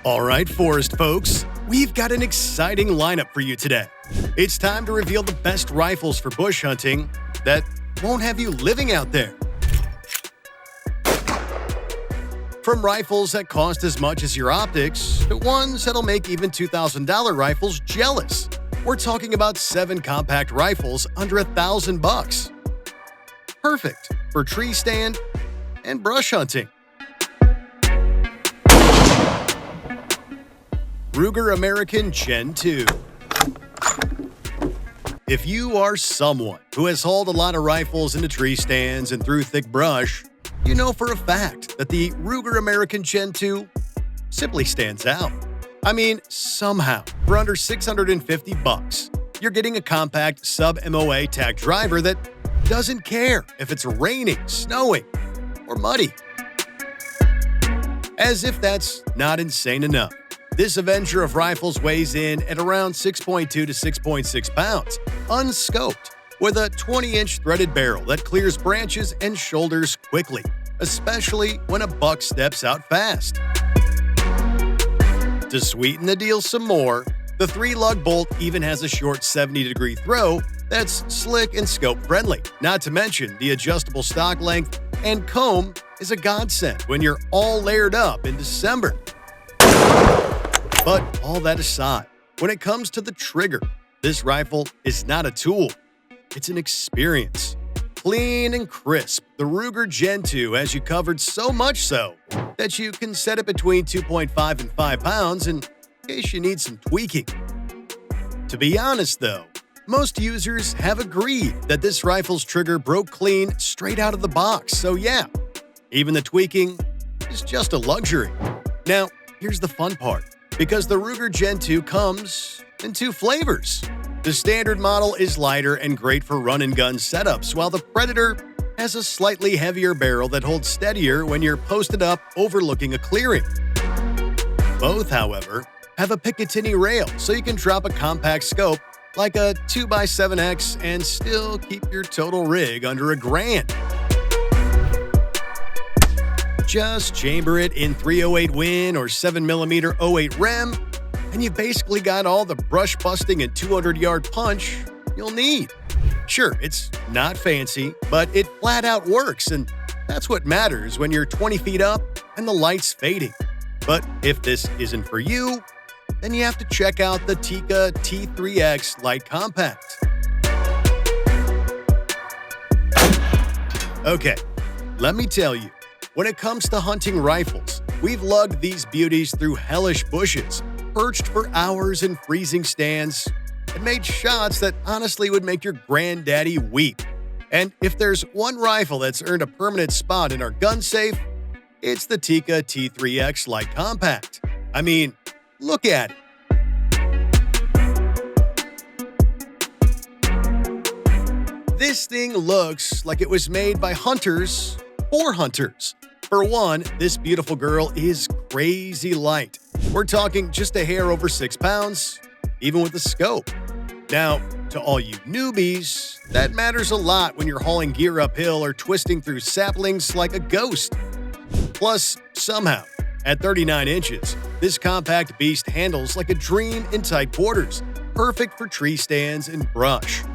All right, Forest folks, we've got an exciting lineup for you today. It's time to reveal the best rifles for bush hunting that won't have you living out there. From rifles that cost as much as your optics to ones that'll make even $2,000 rifles jealous. We're talking about 7 compact rifles under $1,000. Perfect for tree stand and brush hunting. Ruger American Gen 2. If you are someone who has hauled a lot of rifles into tree stands and through thick brush, you know for a fact that the Ruger American Gen 2 simply stands out. I mean, somehow, for under $650, you're getting a compact sub-MOA tack driver that doesn't care if it's raining, snowing, or muddy. As if that's not insane enough, this Avenger of rifles weighs in at around 6.2 to 6.6 pounds, unscoped, with a 20-inch threaded barrel that clears branches and shoulders quickly, especially when a buck steps out fast. To sweeten the deal some more, the 3-lug bolt even has a short 70-degree throw that's slick and scope-friendly. Not to mention, the adjustable stock length and comb is a godsend when you're all layered up in December. But all that aside, when it comes to the trigger, this rifle is not a tool, it's an experience. Clean and crisp, the Ruger Gen 2 has you covered so much so that you can set it between 2.5 and 5 pounds in case you need some tweaking. To be honest though, most users have agreed that this rifle's trigger broke clean straight out of the box, so yeah, even the tweaking is just a luxury. Now, here's the fun part. Because the Ruger Gen 2 comes in 2 flavors. The standard model is lighter and great for run-and-gun setups, while the Predator has a slightly heavier barrel that holds steadier when you're posted up overlooking a clearing. Both, however, have a Picatinny rail, so you can drop a compact scope like a 2x7X and still keep your total rig under $1,000. Just chamber it in 308 Win or 7mm 08 Rem, and you've basically got all the brush busting and 200-yard punch you'll need. Sure, it's not fancy, but it flat out works, and that's what matters when you're 20 feet up and the light's fading. But if this isn't for you, then you have to check out the Tikka T3X Light Compact. Okay, let me tell you. When it comes to hunting rifles, we've lugged these beauties through hellish bushes, perched for hours in freezing stands, and made shots that honestly would make your granddaddy weep. And if there's one rifle that's earned a permanent spot in our gun safe, it's the Tikka T3X Light Compact. I mean, look at it. This thing looks like it was made by hunters for hunters. For one, this beautiful girl is crazy light. We're talking just a hair over 6 pounds, even with the scope. Now, to all you newbies, that matters a lot when you're hauling gear uphill or twisting through saplings like a ghost. Plus, somehow, at 39 inches, this compact beast handles like a dream in tight quarters, perfect for tree stands and brush.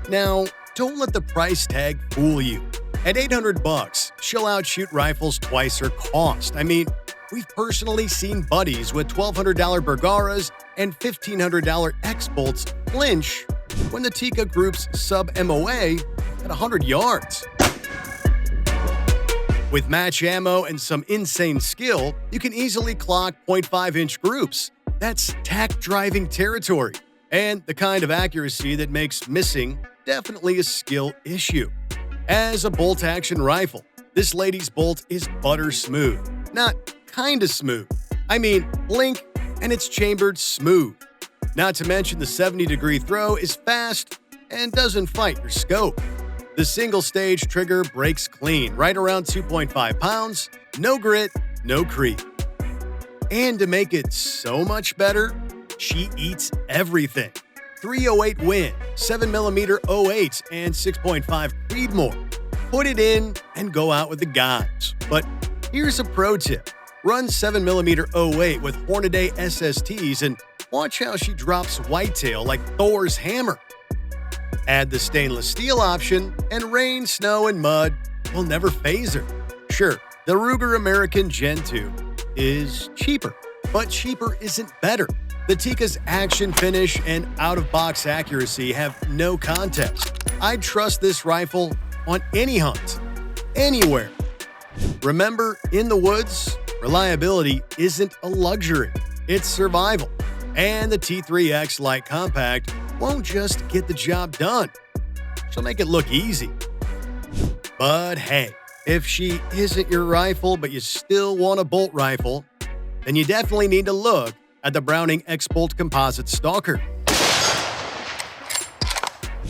Now, don't let the price tag fool you. At $800, she'll outshoot rifles twice her cost. I mean, we've personally seen buddies with $1,200 Bergaras and $1,500 X-Bolts flinch when the Tikka Group's sub-MOA at 100 yards. With match ammo and some insane skill, you can easily clock 0.5-inch groups. That's tack-driving territory, and the kind of accuracy that makes missing definitely a skill issue. As a bolt-action rifle, this lady's bolt is butter smooth. Not kinda smooth. I mean, blink and it's chambered smooth. Not to mention the 70-degree throw is fast and doesn't fight your scope. The single-stage trigger breaks clean, right around 2.5 pounds, no grit, no creep. And to make it so much better, she eats everything. 308 Win, 7mm 08s, and 6.5 Creedmoor. Put it in and go out with the guys. But here's a pro tip. Run 7mm 08 with Hornady SSTs and watch how she drops whitetail like Thor's hammer. Add the stainless steel option, and rain, snow, and mud will never faze her. Sure, the Ruger American Gen 2 is cheaper, but cheaper isn't better. The Tikka's action finish and out-of-box accuracy have no contest. I'd trust this rifle on any hunt, anywhere. Remember, in the woods, reliability isn't a luxury, it's survival. And the T3X Light Compact won't just get the job done, she'll make it look easy. But hey, if she isn't your rifle but you still want a bolt rifle, then you definitely need to look at the Browning X-Bolt Composite Stalker.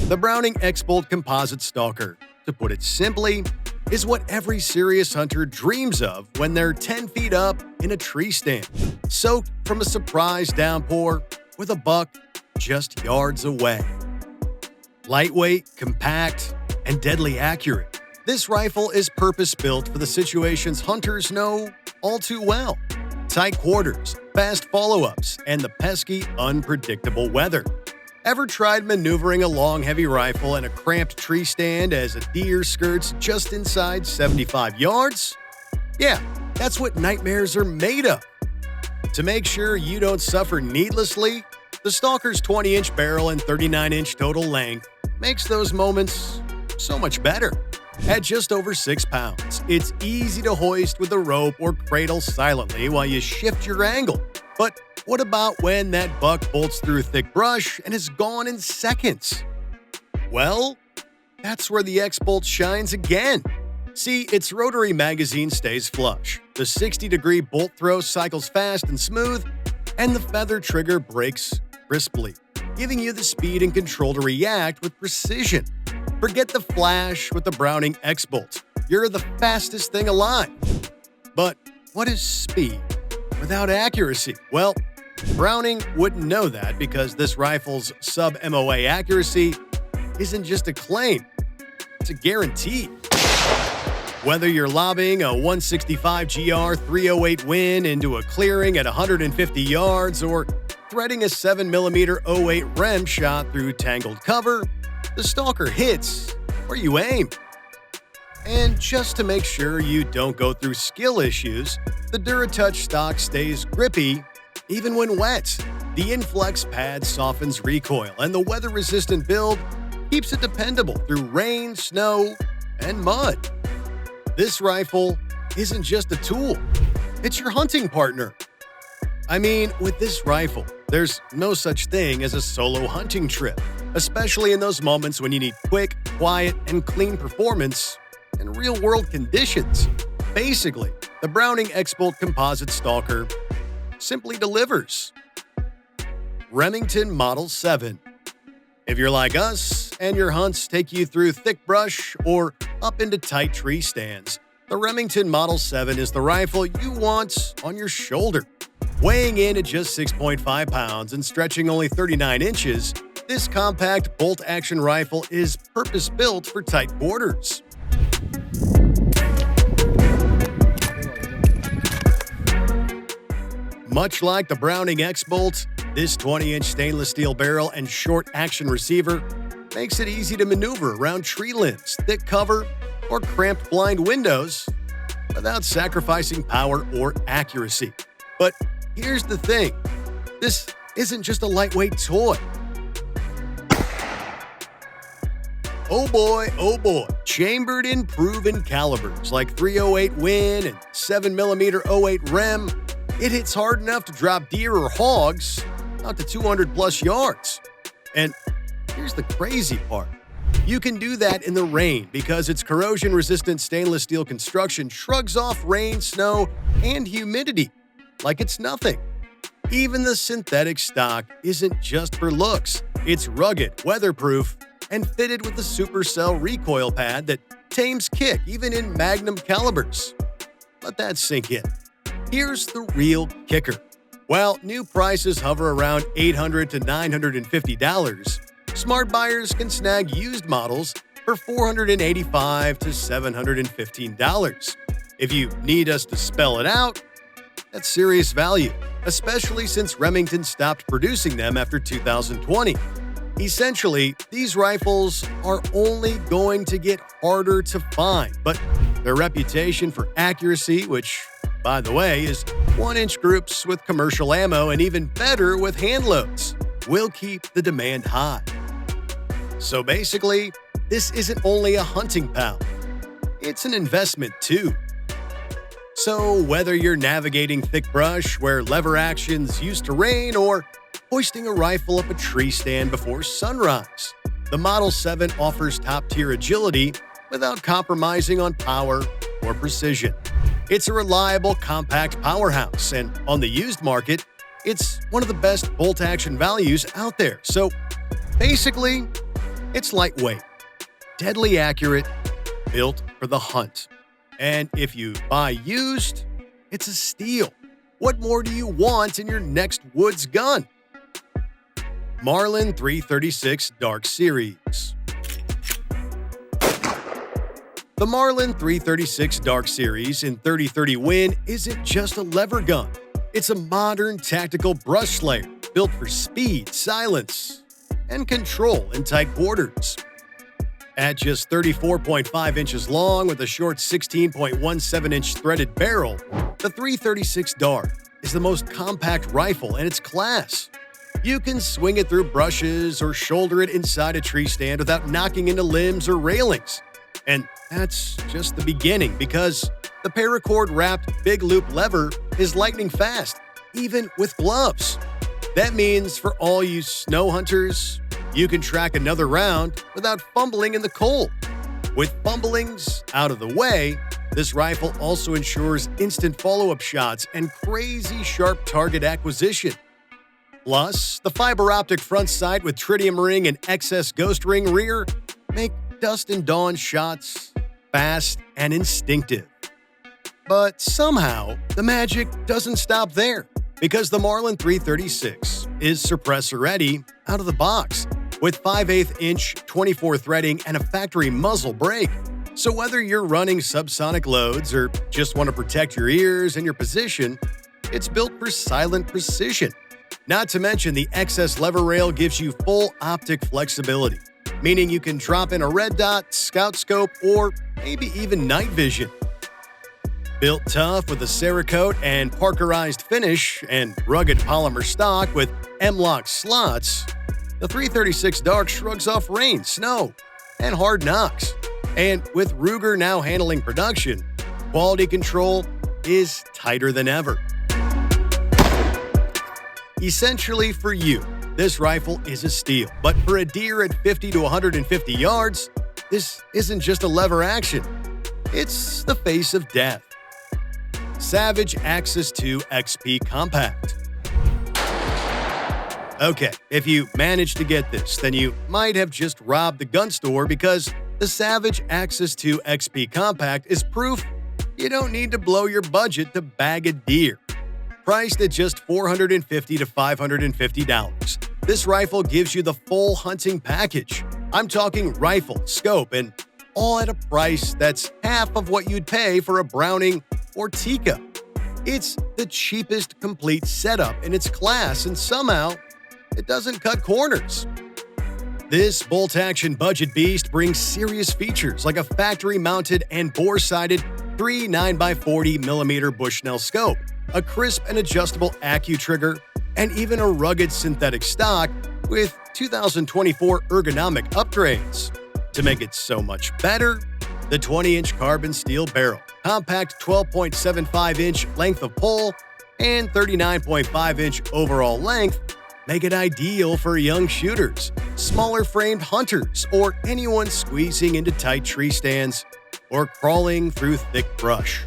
The Browning X-Bolt Composite Stalker, to put it simply, is what every serious hunter dreams of when they're 10 feet up in a tree stand, soaked from a surprise downpour with a buck just yards away. Lightweight, compact, and deadly accurate, this rifle is purpose-built for the situations hunters know all too well. Tight quarters, fast follow-ups, and the pesky, unpredictable weather. Ever tried maneuvering a long, heavy rifle in a cramped tree stand as a deer skirts just inside 75 yards? Yeah, that's what nightmares are made of. To make sure you don't suffer needlessly, the Stalker's 20-inch barrel and 39-inch total length makes those moments so much better. At just over 6 pounds, it's easy to hoist with a rope or cradle silently while you shift your angle. But what about when that buck bolts through thick brush and is gone in seconds? Well, that's where the X-Bolt shines again. See, its rotary magazine stays flush, the 60-degree bolt throw cycles fast and smooth, and the feather trigger breaks crisply, giving you the speed and control to react with precision. Forget the flash with the Browning X-Bolt. You're the fastest thing alive. But what is speed without accuracy? Well, Browning wouldn't know that because this rifle's sub-MOA accuracy isn't just a claim, it's a guarantee. Whether you're lobbing a 165 GR 308 Win into a clearing at 150 yards or threading a 7mm 08 Rem shot through tangled cover, the Stalker hits where you aim. And just to make sure you don't go through skill issues, the DuraTouch stock stays grippy even when wet. The Inflex pad softens recoil, and the weather-resistant build keeps it dependable through rain, snow, and mud. This rifle isn't just a tool, it's your hunting partner. I mean, with this rifle, there's no such thing as a solo hunting trip, especially in those moments when you need quick, quiet, and clean performance in real-world conditions. Basically, the Browning X-Bolt Composite Stalker simply delivers. Remington Model 7. If you're like us and your hunts take you through thick brush or up into tight tree stands, the Remington Model 7 is the rifle you want on your shoulder. Weighing in at just 6.5 pounds and stretching only 39 inches, this compact bolt-action rifle is purpose-built for tight quarters. Much like the Browning X-Bolt, this 20-inch stainless steel barrel and short-action receiver makes it easy to maneuver around tree limbs, thick cover, or cramped blind windows without sacrificing power or accuracy. But here's the thing, this isn't just a lightweight toy. Oh boy, chambered in proven calibers like 308 Win and 7mm 08 Rem, it hits hard enough to drop deer or hogs out to 200 plus yards. And here's the crazy part. You can do that in the rain because its corrosion-resistant stainless steel construction shrugs off rain, snow, and humidity like it's nothing. Even the synthetic stock isn't just for looks. It's rugged, weatherproof, and fitted with a supercell recoil pad that tames kick even in magnum calibers. Let that sink in. Here's the real kicker. While new prices hover around $800 to $950, smart buyers can snag used models for $485 to $715. If you need us to spell it out, That's serious value, especially since Remington stopped producing them after 2020. Essentially, these rifles are only going to get harder to find, but their reputation for accuracy, which, by the way, is 1-inch groups with commercial ammo and even better with hand loads, will keep the demand high. So basically, this isn't only a hunting pal, it's an investment too. So whether you're navigating thick brush where lever actions used to reign or hoisting a rifle up a tree stand before sunrise, the Model 7 offers top-tier agility without compromising on power or precision. It's a reliable, compact powerhouse, and on the used market, it's one of the best bolt-action values out there. So basically, it's lightweight, deadly accurate, built for the hunt. And if you buy used, it's a steal. What more do you want in your next woods gun? Marlin 336 Dark Series. The Marlin 336 Dark Series in 30-30 Win isn't just a lever gun. It's a modern tactical brush slayer built for speed, silence, and control in tight quarters. At just 34.5 inches long with a short 16.17-inch threaded barrel, the 336 Dark is the most compact rifle in its class. You can swing it through brushes or shoulder it inside a tree stand without knocking into limbs or railings. And that's just the beginning, because the paracord-wrapped big loop lever is lightning fast, even with gloves. That means for all you snow hunters, you can track another round without fumbling in the cold. With fumblings out of the way, this rifle also ensures instant follow-up shots and crazy sharp target acquisition. Plus, the fiber optic front sight with tritium ring and excess ghost ring rear make dusk and dawn shots fast and instinctive. But somehow, the magic doesn't stop there, because the Marlin 336 is suppressor ready out of the box with 5/8-inch 24 threading and a factory muzzle brake. So whether you're running subsonic loads or just want to protect your ears and your position, it's built for silent precision. Not to mention the excess lever rail gives you full optic flexibility, meaning you can drop in a red dot, scout scope, or maybe even night vision. Built tough with a Cerakote and Parkerized finish and rugged polymer stock with M-LOK slots, the 336 Dark shrugs off rain, snow, and hard knocks. And with Ruger now handling production, quality control is tighter than ever. Essentially for you, this rifle is a steal, but for a deer at 50 to 150 yards, this isn't just a lever action. It's the face of death. Savage Axis 2 XP Compact. Okay, if you managed to get this, then you might have just robbed the gun store, because the Savage Axis 2 XP Compact is proof you don't need to blow your budget to bag a deer. Priced at just $450 to $550, this rifle gives you the full hunting package. I'm talking rifle, scope, and all at a price that's half of what you'd pay for a Browning or Tikka. It's the cheapest complete setup in its class, and somehow it doesn't cut corners. This bolt-action budget beast brings serious features like a factory-mounted and bore-sighted 3 9x40mm Bushnell scope, a crisp and adjustable AccuTrigger, and even a rugged synthetic stock with 2024 ergonomic upgrades. To make it so much better, the 20-inch carbon steel barrel, compact 12.75-inch length of pull, and 39.5-inch overall length make it ideal for young shooters, smaller-framed hunters, or anyone squeezing into tight tree stands or crawling through thick brush.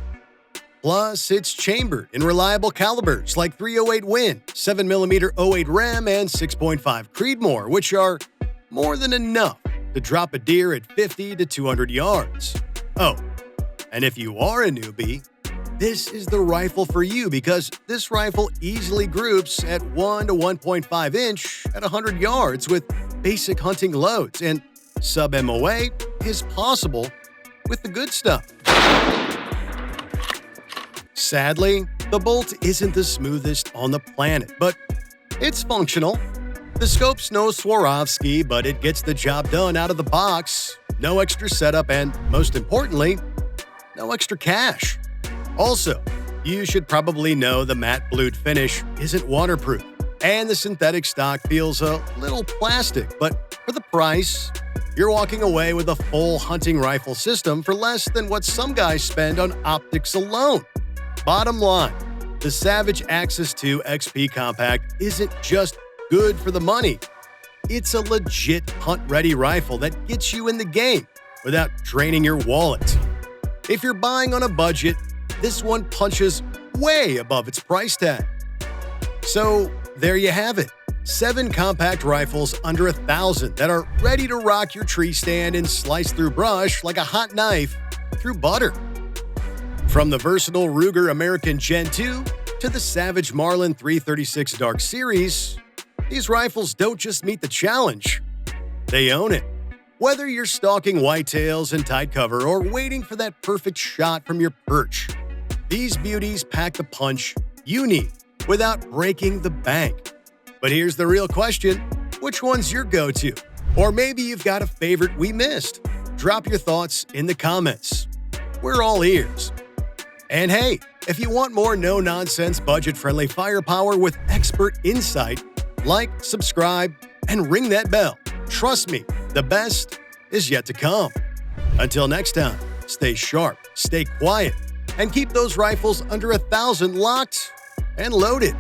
Plus, it's chambered in reliable calibers like 308 Win, 7mm 08 Rem, and 6.5 Creedmoor, which are more than enough to drop a deer at 50 to 200 yards. Oh, and if you are a newbie, this is the rifle for you, because this rifle easily groups at 1 to 1.5 inch at 100 yards with basic hunting loads, and sub-MOA is possible with the good stuff. Sadly, The bolt isn't the smoothest on the planet, but it's functional. The scope's no Swarovski, but it gets the job done out of the box. No extra setup and, most importantly, no extra cash. Also, you should probably know the matte blued finish isn't waterproof, and the synthetic stock feels a little plastic, but for the price, you're walking away with a full hunting rifle system for less than what some guys spend on optics alone. Bottom line, the Savage Axis 2 XP Compact isn't just good for the money. It's a legit hunt-ready rifle that gets you in the game without draining your wallet. If you're buying on a budget, this one punches way above its price tag. So there you have it. 7 compact rifles under $1,000 that are ready to rock your tree stand and slice through brush like a hot knife through butter. From the versatile Ruger American Gen 2 to the Savage Marlin 336 Dark Series, these rifles don't just meet the challenge, they own it. Whether you're stalking whitetails in tight cover or waiting for that perfect shot from your perch, these beauties pack the punch you need without breaking the bank. But here's the real question, which one's your go-to? Or maybe you've got a favorite we missed. Drop your thoughts in the comments. We're all ears. And hey, if you want more no-nonsense, budget-friendly firepower with expert insight, like, subscribe, and ring that bell. Trust me, the best is yet to come. Until next time, stay sharp, stay quiet, and keep those rifles under $1,000 locked and loaded.